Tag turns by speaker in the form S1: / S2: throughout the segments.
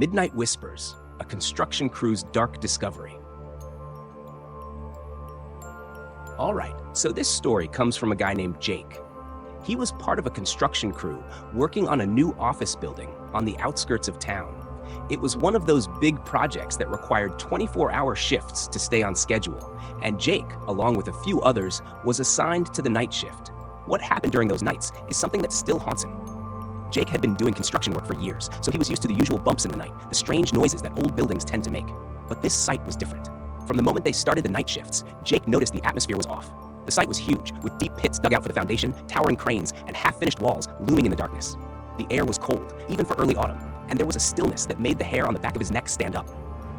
S1: Midnight Whispers, a construction crew's dark discovery. All right, so this story comes from a guy named Jake. He was part of a construction crew working on a new office building on the outskirts of town. It was one of those big projects that required 24-hour shifts to stay on schedule, and Jake, along with a few others, was assigned to the night shift. What happened during those nights is something that still haunts him. Jake had been doing construction work for years, so he was used to the usual bumps in the night, the strange noises that old buildings tend to make. But this site was different. From the moment they started the night shifts, Jake noticed the atmosphere was off. The site was huge, with deep pits dug out for the foundation, towering cranes, and half-finished walls looming in the darkness. The air was cold, even for early autumn, and there was a stillness that made the hair on the back of his neck stand up.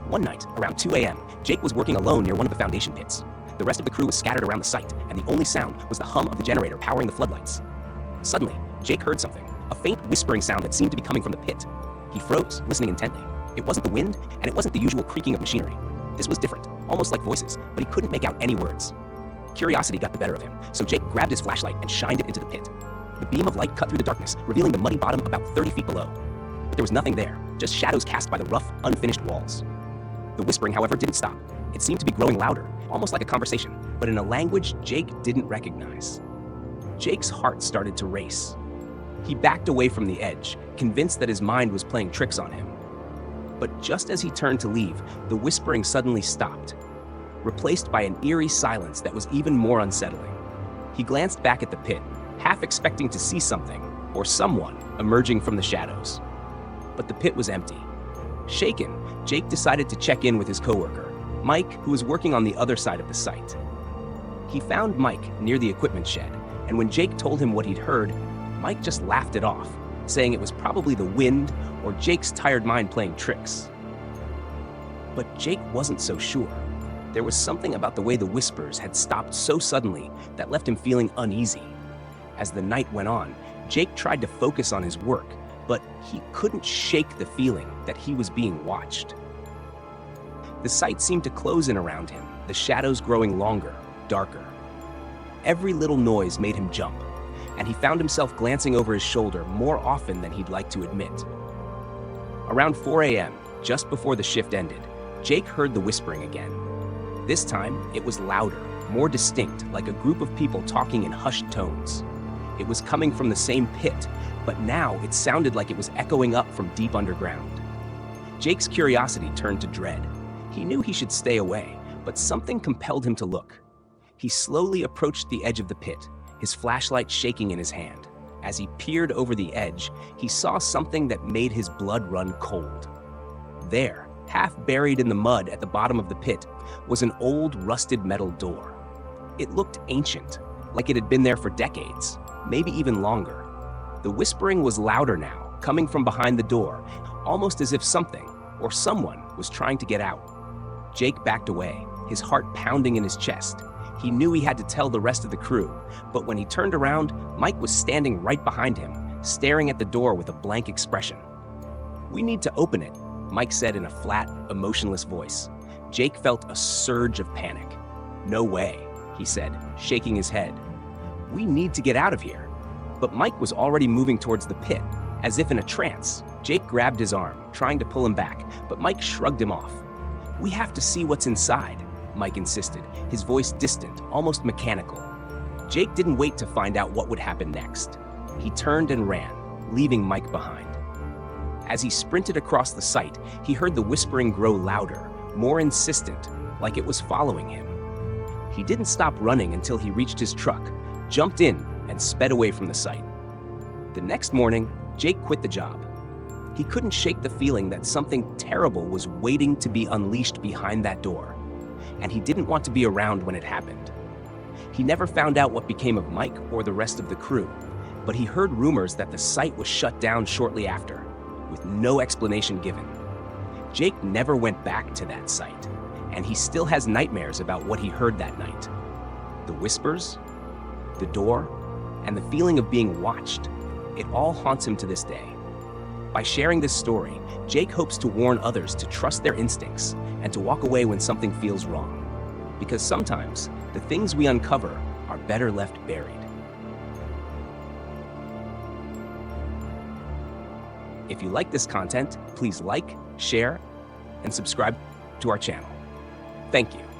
S1: One night, around 2 a.m., Jake was working alone near one of the foundation pits. The rest of the crew was scattered around the site, and the only sound was the hum of the generator powering the floodlights. Suddenly, Jake heard something, a faint whispering sound that seemed to be coming from the pit. He froze, listening intently. It wasn't the wind, and it wasn't the usual creaking of machinery. This was different, almost like voices, but he couldn't make out any words. Curiosity got the better of him, so Jake grabbed his flashlight and shined it into the pit. The beam of light cut through the darkness, revealing the muddy bottom about 30 feet below. But there was nothing there, just shadows cast by the rough, unfinished walls. The whispering, however, didn't stop. It seemed to be growing louder, almost like a conversation, but in a language Jake didn't recognize. Jake's heart started to race. He backed away from the edge, convinced that his mind was playing tricks on him. But just as he turned to leave, the whispering suddenly stopped, replaced by an eerie silence that was even more unsettling. He glanced back at the pit, half expecting to see something, or someone, emerging from the shadows. But the pit was empty. Shaken, Jake decided to check in with his coworker, Mike, who was working on the other side of the site. He found Mike near the equipment shed, and when Jake told him what he'd heard, Mike just laughed it off, saying it was probably the wind or Jake's tired mind playing tricks. But Jake wasn't so sure. There was something about the way the whispers had stopped so suddenly that left him feeling uneasy. As the night went on, Jake tried to focus on his work, but he couldn't shake the feeling that he was being watched. The site seemed to close in around him, the shadows growing longer, darker. Every little noise made him jump, and he found himself glancing over his shoulder more often than he'd like to admit. Around 4 a.m., just before the shift ended, Jake heard the whispering again. This time, it was louder, more distinct, like a group of people talking in hushed tones. It was coming from the same pit, but now it sounded like it was echoing up from deep underground. Jake's curiosity turned to dread. He knew he should stay away, but something compelled him to look. He slowly approached the edge of the pit, his flashlight shaking in his hand. As he peered over the edge, he saw something that made his blood run cold. There, half buried in the mud at the bottom of the pit, was an old rusted metal door. It looked ancient, like it had been there for decades, maybe even longer. The whispering was louder now, coming from behind the door, almost as if something or someone was trying to get out. Jake backed away, his heart pounding in his chest. He knew he had to tell the rest of the crew, but when he turned around, Mike was standing right behind him, staring at the door with a blank expression. "We need to open it," Mike said in a flat, emotionless voice. Jake felt a surge of panic. "No way," he said, shaking his head. "We need to get out of here." But Mike was already moving towards the pit, as if in a trance. Jake grabbed his arm, trying to pull him back, but Mike shrugged him off. "We have to see what's inside," Mike insisted, his voice distant, almost mechanical. Jake didn't wait to find out what would happen next. He turned and ran, leaving Mike behind. As he sprinted across the site, he heard the whispering grow louder, more insistent, like it was following him. He didn't stop running until he reached his truck, jumped in, and sped away from the site. The next morning, Jake quit the job. He couldn't shake the feeling that something terrible was waiting to be unleashed behind that door, and he didn't want to be around when it happened. He never found out what became of Mike or the rest of the crew, but he heard rumors that the site was shut down shortly after, with no explanation given. Jake never went back to that site, and he still has nightmares about what he heard that night. The whispers, the door, and the feeling of being watched, it all haunts him to this day. By sharing this story, Jake hopes to warn others to trust their instincts and to walk away when something feels wrong. Because sometimes, the things we uncover are better left buried. If you like this content, please like, share, and subscribe to our channel. Thank you.